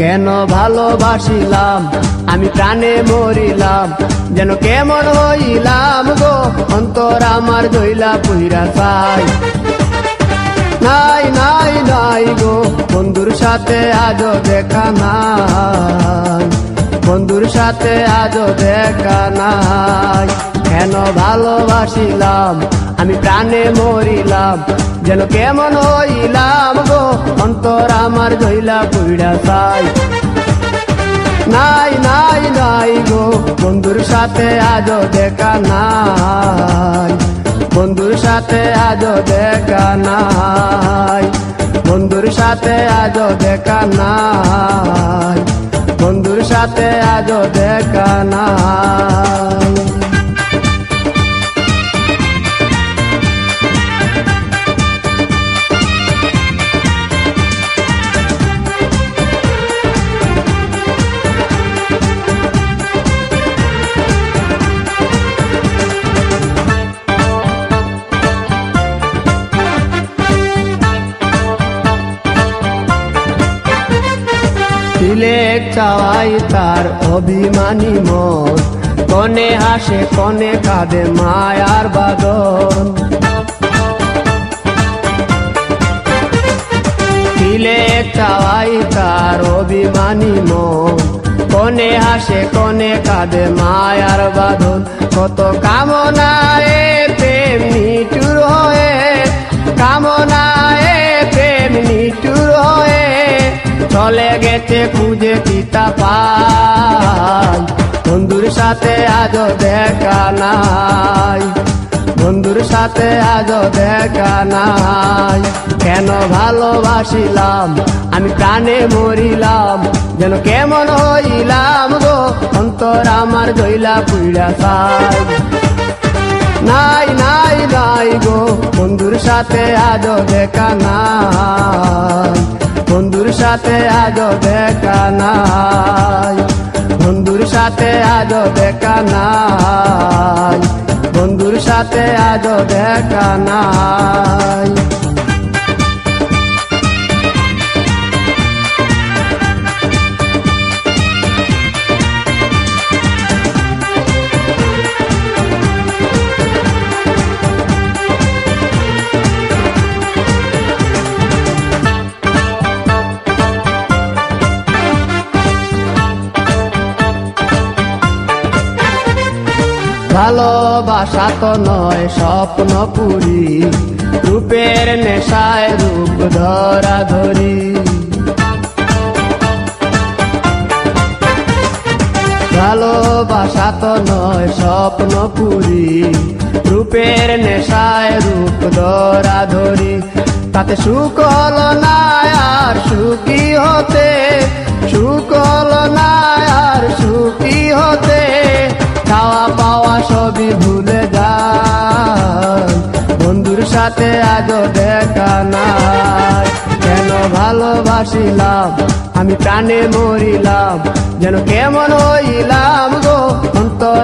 কেন ভালোবাসিলাম আমি প্রাণে মরিলাম, যেন কেমন হইলাম গো অন্তর আমার দইলা পুইরা চাই। নাই নাই নাই গো বন্ধুর সাথে আজও দেখা নাই, বন্ধুর সাথে আজও দেখা নাই। কেন ভালোবাসিলাম আমি প্রাণে মরিলাম, যেন কেমন হইলাম গো অন্তর আমার দইলা পুইরা চাই। নাই নাই নাই গো বন্ধুর সাথে আজও দেখা নাই, বন্ধুর সাথে আজও দেখা নাই, বন্ধুর সাথে আজও দেখা নাই, বন্ধুর সাথে আজও দেখা নাই। তিলেক চাওয়াই তার অভিমানী মন, কনে হাসে কনে কাঁদে মায়ার বাদন। তিলেক চাওয়াই তার অভিমানী মন, কনে হাসে কনে কাঁদে মায়ার বাঁধন। কত কামনায় প্রেম নিঠুর হয়ে, কামনায় প্রেম নিঠুর হয়ে চলে গেছে খুঁজে পিতা পাই। বন্ধুর সাথে আজও দেখা নাই, বন্ধুর সাথে আজও দেখা নাই। কেন ভালোবাসিলাম আমি প্রাণে মরিলাম, যেন কেমন হইলাম গো অন্তর আমার দইলা পুইরা চাই। নাই নাই নাই গো বন্ধুর সাথে আজও দেখা নাই, বন্ধুর সাথে আজও দেখা নাই, বন্ধুর সাথে আজও দেখা নাই, বন্ধুর সাথে আজও দেখা নাই। ভালোবাসা তো নয় স্বপ্ন পুরি, রূপের নেশায় রূপ ধরা ধরি। ভালোবাসা তো নয় স্বপ্ন পুরি, রূপের নেশায় রূপ ধরা ধরি। তাতে সুখ হলো না আর সুখী হতে, সুখ হলো না আর সুখী হতে। খাওয়া পাওয়া সবই ভুলে যায়, বন্ধুর সাথে আজও দেখা নাই। কেন ভালোবাসিলাম আমি প্রাণে মরিলাম, যেন কেমন হইলাম গো অন্তর